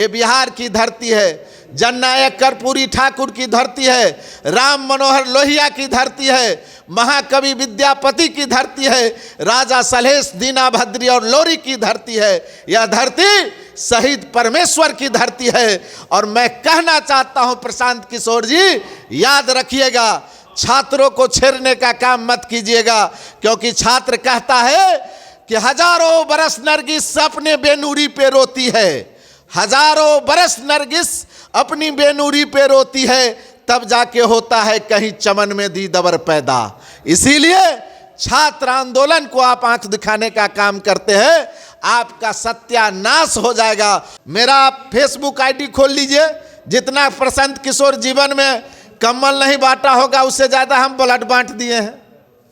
ये बिहार की धरती है, जननायक कर्पूरी ठाकुर की धरती है, राम मनोहर लोहिया की धरती है, महाकवि विद्यापति की धरती है, राजा सलहेश दीनाभद्री और लोरी की धरती है। यह धरती शहीद परमेश्वर की धरती है। और मैं कहना चाहता हूं प्रशांत किशोर जी, याद रखिएगा, छात्रों को छेड़ने का काम मत कीजिएगा, क्योंकि छात्र कहता है कि हजारों बरस नरगिस अपने बेनूरी पे रोती है, हजारों बरस नरगिस अपनी बेनूरी पे रोती है, तब जाके होता है कहीं चमन में दीदवर पैदा। इसीलिए छात्र आंदोलन को आप आंख दिखाने का काम करते हैं, आपका सत्यानाश हो जाएगा। मेरा फेसबुक आईडी खोल लीजिए, जितना प्रशांत किशोर जीवन में कम्बल नहीं बांटा होगा उससे ज़्यादा हम ब्लड बांट दिए हैं।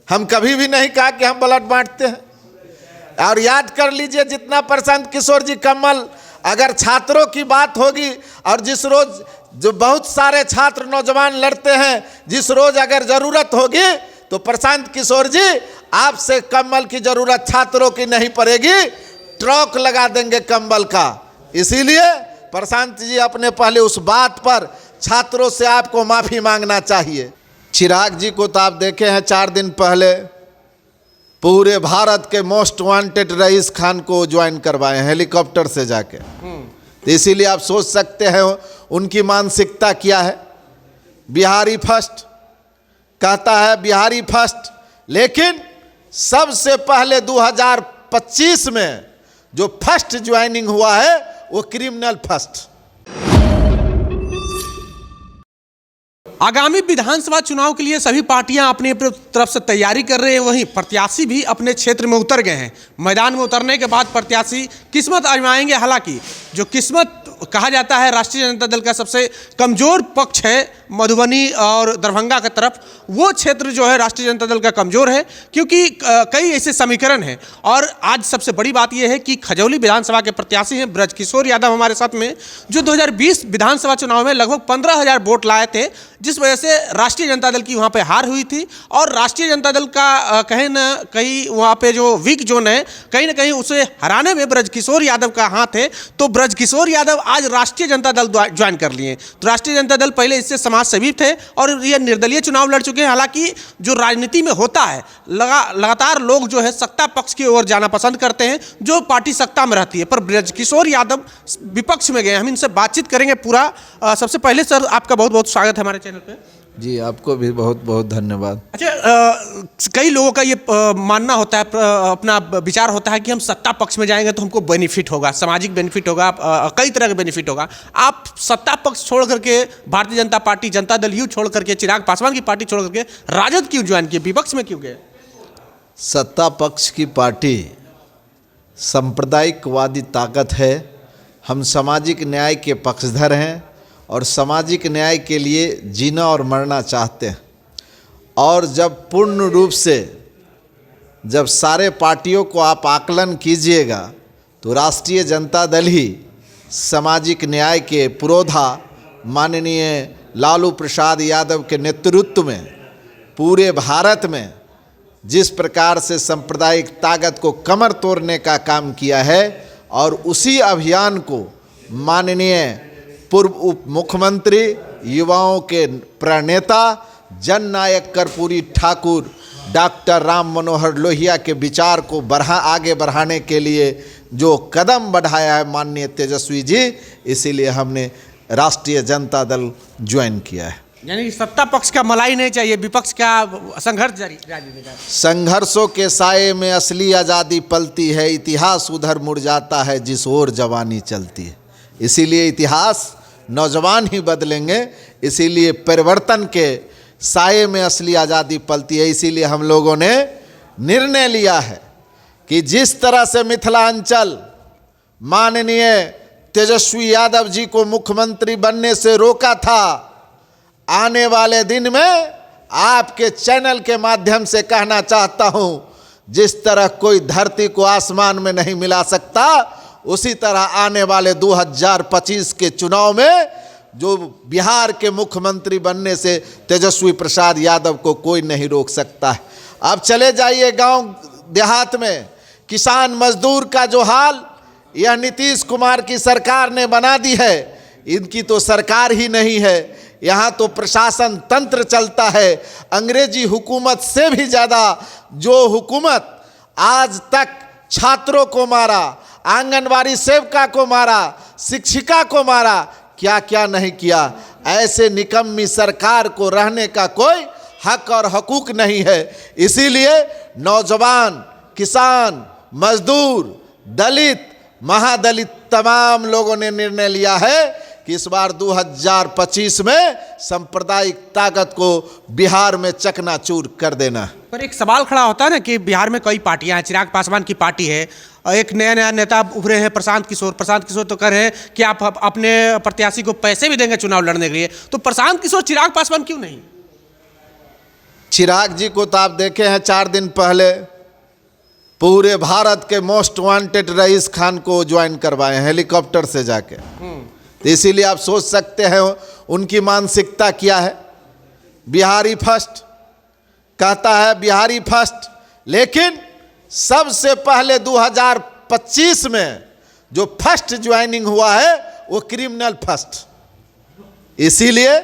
हम कभी भी नहीं कहा कि हम ब्लड बांटते हैं। और याद कर लीजिए, जितना प्रशांत किशोर जी कम्बल, अगर छात्रों की बात होगी और जिस रोज जो बहुत सारे छात्र नौजवान लड़ते हैं, जिस रोज अगर ज़रूरत होगी तो प्रशांत किशोर जी आपसे कम्बल की ज़रूरत छात्रों की नहीं पड़ेगी, ट्रक लगा देंगे कंबल का। इसीलिए प्रशांत जी अपने पहले उस बात पर छात्रों से आपको माफ़ी मांगना चाहिए। चिराग जी को तो आप देखे हैं 4 दिन पहले पूरे भारत के मोस्ट वांटेड रईस खान को ज्वाइन करवाए हेलीकॉप्टर से जाके। तो इसीलिए आप सोच सकते हैं उनकी मानसिकता क्या है। बिहारी फर्स्ट कहता है, बिहारी फर्स्ट, लेकिन सबसे पहले 2025 में जो फर्स्ट ज्वाइनिंग हुआ है वो क्रिमिनल फर्स्ट। आगामी विधानसभा चुनाव के लिए सभी पार्टियां अपनी तरफ से तैयारी कर रहे हैं, वहीं प्रत्याशी भी अपने क्षेत्र में उतर गए हैं। मैदान में उतरने के बाद प्रत्याशी किस्मत आजमाएंगे। हालांकि जो किस्मत कहा जाता है राष्ट्रीय जनता दल का सबसे कमज़ोर पक्ष है मधुबनी और दरभंगा की तरफ, वो क्षेत्र जो है राष्ट्रीय जनता दल का कमज़ोर है, क्योंकि कई ऐसे समीकरण हैं। और आज सबसे बड़ी बात यह है कि खजौली विधानसभा के प्रत्याशी हैं ब्रजकिशोर यादव हमारे साथ में, जो 2020 विधानसभा चुनाव में लगभग 15,000 वोट लाए थे, जिस वजह से राष्ट्रीय जनता दल की वहाँ पे हार हुई थी। और राष्ट्रीय जनता दल का कहीं ना कहीं वहाँ पे जो वीक जोन है, कहीं ना कहीं उसे हराने में ब्रजकिशोर यादव का हाथ है। तो ब्रजकिशोर यादव आज राष्ट्रीय जनता दल ज्वाइन कर लिए। तो राष्ट्रीय जनता दल पहले इससे समाज सेवी थे और ये निर्दलीय चुनाव लड़ चुके हैं। हालांकि जो राजनीति में होता है, लगातार लोग जो है सत्ता पक्ष की ओर जाना पसंद करते हैं, जो पार्टी सत्ता में रहती है। पर ब्रजकिशोर यादव विपक्ष में गए। हम इनसे बातचीत करेंगे पूरा। सबसे पहले सर, आपका बहुत बहुत स्वागत है हमारे चैनल पे। जी, आपको भी बहुत बहुत धन्यवाद। अच्छा, कई लोगों का ये मानना होता है, अपना विचार होता है कि हम सत्ता पक्ष में जाएंगे तो हमको बेनिफिट होगा, सामाजिक बेनिफिट होगा, कई तरह का बेनिफिट होगा। आप सत्ता पक्ष छोड़ करके भारतीय जनता पार्टी, जनता दल यू छोड़ करके, चिराग पासवान की पार्टी छोड़ करके राजद क्यों ज्वाइन किए, विपक्ष में क्यों गए? सत्ता पक्ष की पार्टी सांप्रदायिकवादी ताकत है। हम सामाजिक न्याय के पक्षधर हैं और सामाजिक न्याय के लिए जीना और मरना चाहते हैं। और जब पूर्ण रूप से जब सारे पार्टियों को आप आकलन कीजिएगा तो राष्ट्रीय जनता दल ही सामाजिक न्याय के पुरोधा माननीय लालू प्रसाद यादव के नेतृत्व में पूरे भारत में जिस प्रकार से सांप्रदायिक ताकत को कमर तोड़ने का काम किया है, और उसी अभियान को माननीय पूर्व उप मुख्यमंत्री, युवाओं के प्रणेता, जननायक कर्पूरी ठाकुर डॉक्टर राम मनोहर लोहिया के विचार को आगे बढ़ाने के लिए जो कदम बढ़ाया है माननीय तेजस्वी जी, इसीलिए हमने राष्ट्रीय जनता दल ज्वाइन किया है। यानी सत्ता पक्ष का मलाई नहीं चाहिए, विपक्ष का संघर्ष जारी रहेगा। संघर्षों के साये में असली आज़ादी पलती है, इतिहास उधर मुड़ जाता है जिस ओर जवानी चलती है। इसीलिए इतिहास नौजवान ही बदलेंगे, इसीलिए परिवर्तन के साये में असली आज़ादी पलती है। इसीलिए हम लोगों ने निर्णय लिया है कि जिस तरह से मिथिलांचल माननीय तेजस्वी यादव जी को मुख्यमंत्री बनने से रोका था, आने वाले दिन में आपके चैनल के माध्यम से कहना चाहता हूं, जिस तरह कोई धरती को आसमान में नहीं मिला सकता, उसी तरह आने वाले 2025 के चुनाव में जो बिहार के मुख्यमंत्री बनने से तेजस्वी प्रसाद यादव को कोई नहीं रोक सकता है। अब चले जाइए गांव देहात में, किसान मजदूर का जो हाल, यह नीतीश कुमार की सरकार ने बना दी है। इनकी तो सरकार ही नहीं है, यहाँ तो प्रशासन तंत्र चलता है। अंग्रेजी हुकूमत से भी ज़्यादा जो हुकूमत आज तक छात्रों को मारा, आंगनवाड़ी सेविका को मारा, शिक्षिका को मारा, क्या क्या नहीं किया। ऐसे निकम्मी सरकार को रहने का कोई हक और हकूक नहीं है। इसीलिए नौजवान, किसान, मजदूर, दलित, महादलित तमाम लोगों ने निर्णय लिया है कि इस बार 2025 में सांप्रदायिक ताकत को बिहार में चकनाचूर कर देना। पर एक सवाल खड़ा होता है ना कि बिहार में कई पार्टियां हैं, चिराग पासवान की पार्टी है और एक नया नेता उभरे हैं प्रशांत किशोर तो कह रहे हैं कि आप अपने प्रत्याशी को पैसे भी देंगे चुनाव लड़ने के लिए, तो प्रशांत किशोर चिराग पासवान क्यों नहीं? चिराग जी को तो आप देखे हैं 4 दिन पहले पूरे भारत के मोस्ट वांटेड रईस खान को ज्वाइन करवाए हैं हेलीकॉप्टर से जाके। तो इसीलिए आप सोच सकते हैं उनकी मानसिकता क्या है। बिहारी फर्स्ट कहता है, बिहारी फर्स्ट, लेकिन सबसे पहले 2025 में जो फर्स्ट ज्वाइनिंग हुआ है वो क्रिमिनल फर्स्ट। इसीलिए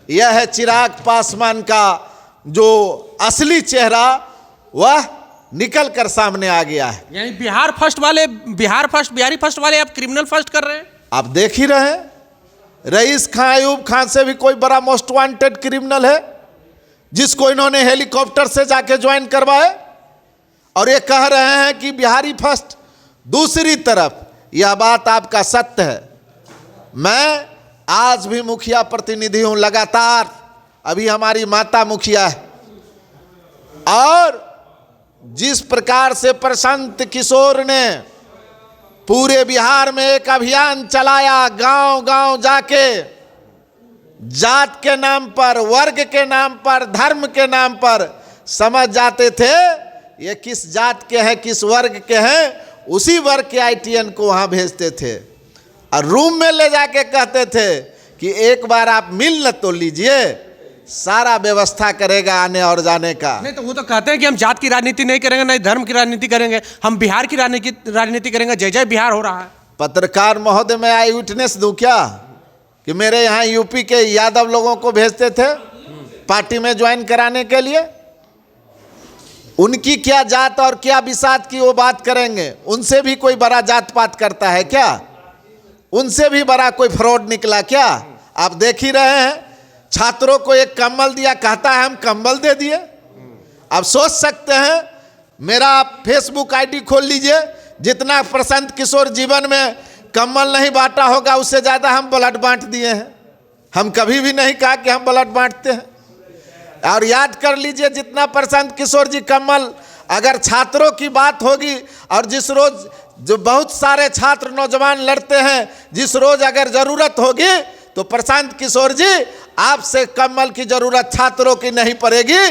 यह है चिराग पासवान का जो असली चेहरा वह निकल कर सामने आ गया है। यानी बिहारी फर्स्ट वाले अब क्रिमिनल फर्स्ट कर रहे हैं। आप देख ही रहे हैं, रईस खान, अयूब खान से भी कोई बड़ा मोस्ट वांटेड क्रिमिनल है जिसको इन्होंने हेलीकॉप्टर से जाके ज्वाइन करवाए, और ये कह रहे हैं कि बिहारी फर्स्ट। दूसरी तरफ यह बात आपका सत्य है, मैं आज भी मुखिया प्रतिनिधि हूं लगातार, अभी हमारी माता मुखिया है, और जिस प्रकार से प्रशांत किशोर ने पूरे बिहार में एक अभियान चलाया, गांव गांव जाके जात के नाम पर, वर्ग के नाम पर, धर्म के नाम पर समझ जाते थे ये किस जात के हैं, किस वर्ग के हैं, उसी वर्ग के आईटीएन को वहां भेजते थे और रूम में ले जाके कहते थे कि एक बार आप मिल न तो लीजिए, सारा व्यवस्था करेगा आने और जाने का। नहीं तो वो तो कहते हैं कि हम जात की राजनीति नहीं करेंगे, नहीं धर्म की राजनीति करेंगे, हम बिहार की राजनीति करेंगे, जय जय बिहार हो रहा है। पत्रकार महोदय, मैं आई विटनेस दूं क्या कि मेरे यहाँ यूपी के यादव लोगों को भेजते थे पार्टी में ज्वाइन कराने के लिए। उनकी क्या जात और क्या बिसात की वो बात करेंगे, उनसे भी कोई बड़ा जात पात करता है क्या? उनसे भी बड़ा कोई फ्रॉड निकला क्या? आप देख ही रहे हैं, छात्रों को एक कंबल दिया, कहता है हम कंबल दे दिए। आप सोच सकते हैं, मेरा आप फेसबुक आईडी खोल लीजिए, जितना प्रशांत किशोर जीवन में कंबल नहीं बांटा होगा उससे ज़्यादा हम ब्लड बांट दिए हैं। हम कभी भी नहीं कहा कि हम ब्लड बांटते हैं। और याद कर लीजिए, जितना प्रशांत किशोर जी कंबल, अगर छात्रों की बात होगी और जिस रोज जो बहुत सारे छात्र नौजवान लड़ते हैं, जिस रोज अगर ज़रूरत होगी तो प्रशांत किशोर जी आपसे कंबल की जरूरत छात्रों की नहीं पड़ेगी,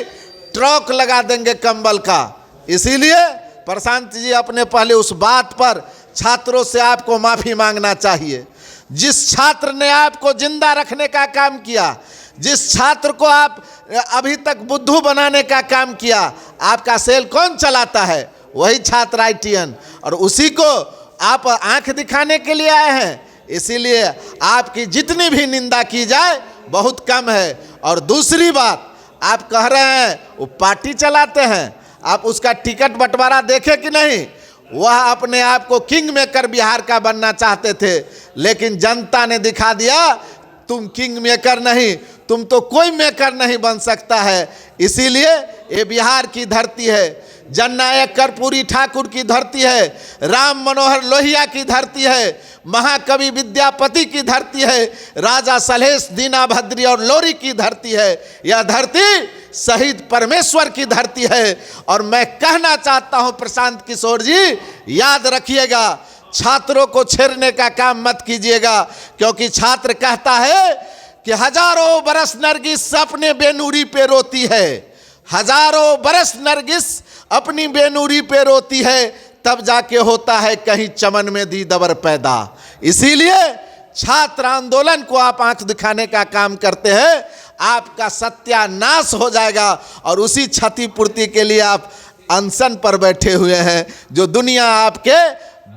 ट्रक लगा देंगे कंबल का। इसीलिए प्रशांत जी अपने पहले उस बात पर छात्रों से आपको माफ़ी मांगना चाहिए। जिस छात्र ने आपको जिंदा रखने का काम किया, जिस छात्र को आप अभी तक बुद्धू बनाने का काम किया, आपका सेल कौन चलाता है? वही छात्र आईटीएन, और उसी को आप आंख दिखाने के लिए आए हैं। इसीलिए आपकी जितनी भी निंदा की जाए बहुत कम है। और दूसरी बात, आप कह रहे हैं वो पार्टी चलाते हैं, आप उसका टिकट बंटवारा देखे कि नहीं? वह अपने आप को किंग मेकर बिहार का बनना चाहते थे, लेकिन जनता ने दिखा दिया तुम किंग मेकर नहीं, तुम तो कोई मेकर नहीं बन सकता है। इसीलिए ये बिहार की धरती है, जननायक कर्पूरी ठाकुर की धरती है, राम मनोहर लोहिया की धरती है, महाकवि विद्यापति की धरती है, राजा सलहेश, दीनाभद्री और लोरी की धरती है। यह धरती शहीद परमेश्वर की धरती है। और मैं कहना चाहता हूं प्रशांत किशोर जी, याद रखिएगा, छात्रों को छेड़ने का काम मत कीजिएगा, क्योंकि छात्र कहता है कि हजारों बरस नरगिस अपने बेनूरी पे रोती है, हजारों बरस नरगिस अपनी बेनूरी पे रोती है, तब जाके होता है कहीं चमन में दीदवर पैदा। इसीलिए छात्र आंदोलन को आप आंख दिखाने का काम करते हैं, आपका सत्यानाश हो जाएगा। और उसी क्षतिपूर्ति के लिए आप अनशन पर बैठे हुए हैं, जो दुनिया आपके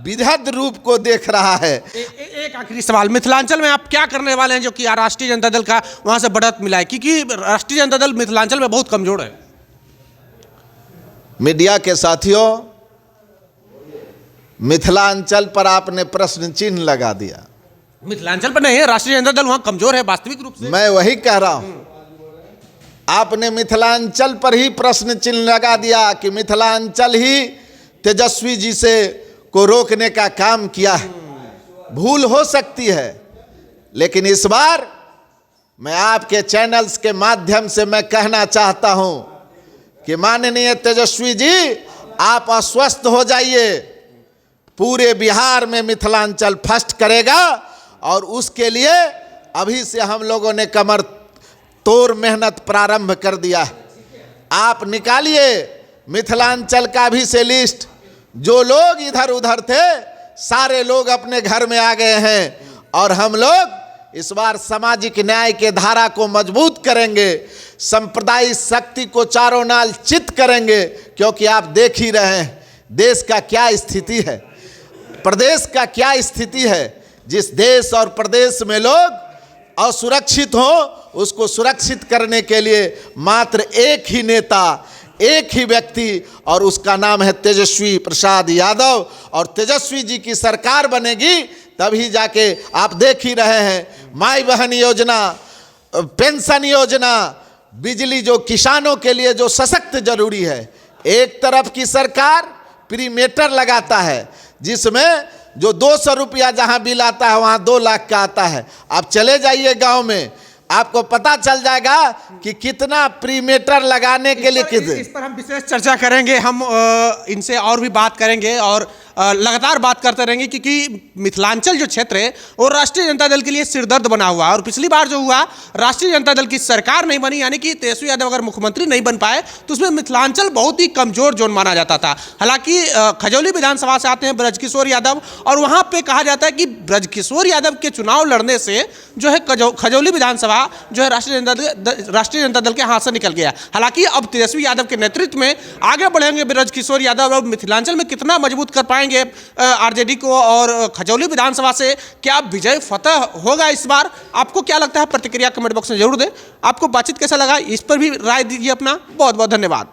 विधद रूप को देख रहा है। एक आखिरी सवाल, मिथिलांचल में आप क्या करने वाले हैं जो कि राष्ट्रीय जनता दल का वहां से बढ़त मिला है, क्योंकि राष्ट्रीय जनता दल मिथिलांचल में बहुत कमजोर है। मीडिया के साथियों, मिथिलांचल पर आपने प्रश्न चिन्ह लगा दिया। मिथिलांचल पर नहीं है, राष्ट्रीय जनता दल वहां कमजोर है वास्तविक रूप से। मैं वही कह रहा हूं, आपने मिथिलांचल पर ही प्रश्न चिन्ह लगा दिया कि मिथिलांचल ही तेजस्वी जी से को रोकने का काम किया है। भूल हो सकती है, लेकिन इस बार मैं आपके चैनल्स के माध्यम से मैं कहना चाहता हूं कि माननीय तेजस्वी जी, आप आश्वस्त हो जाइए, पूरे बिहार में मिथिलांचल फर्स्ट करेगा और उसके लिए अभी से हम लोगों ने कमर तोड़ मेहनत प्रारंभ कर दिया है। आप निकालिए मिथिलांचल का भी से लिस्ट। जो लोग इधर उधर थे सारे लोग अपने घर में आ गए हैं और हम लोग इस बार सामाजिक न्याय के धारा को मजबूत करेंगे, सांप्रदायिक शक्ति को चारों नाल चित करेंगे। क्योंकि आप देख ही रहे हैं देश का क्या स्थिति है, प्रदेश का क्या स्थिति है। जिस देश और प्रदेश में लोग असुरक्षित हो, उसको सुरक्षित करने के लिए मात्र एक ही नेता, एक ही व्यक्ति, और उसका नाम है तेजस्वी प्रसाद यादव। और तेजस्वी जी की सरकार बनेगी तभी जाके, आप देख ही रहे हैं माई बहन योजना, पेंशन योजना, बिजली जो किसानों के लिए जो सशक्त जरूरी है। एक तरफ की सरकार प्री मीटर लगाता है जिसमें जो 200 रुपया जहां बिल आता है वहां 2 लाख का आता है। आप चले जाइए गांव में, आपको पता चल जाएगा कि कितना प्री मीटर लगाने के लिए कितने। इस पर हम विशेष चर्चा करेंगे, हम इनसे और भी बात करेंगे और लगातार बात करते रहेंगे, क्योंकि मिथिलांचल जो क्षेत्र है वो राष्ट्रीय जनता दल के लिए सिरदर्द बना हुआ है। और पिछली बार जो हुआ, राष्ट्रीय जनता दल की सरकार नहीं बनी, यानी कि तेजस्वी यादव अगर मुख्यमंत्री नहीं बन पाए तो उसमें मिथिलांचल बहुत ही कमजोर जोन माना जाता था। हालांकि खजौली विधानसभा से आते हैं ब्रजकिशोर यादव, और वहाँ पर कहा जाता है कि ब्रजकिशोर यादव के चुनाव लड़ने से जो है खजौली विधानसभा जो है राष्ट्रीय जनता दल के हाथ से निकल गया। हालांकि अब तेजस्वी यादव के नेतृत्व में आगे बढ़ेंगे ब्रजकिशोर यादव। अब मिथिलांचल में कितना मजबूत कर पाएंगे आरजेडी को, और खजौली विधानसभा से क्या विजय फतह होगा इस बार? आपको क्या लगता है? प्रतिक्रिया कमेंट बॉक्स में जरूर दें। आपको बातचीत कैसा लगा इस पर भी राय दीजिए अपना। बहुत बहुत धन्यवाद।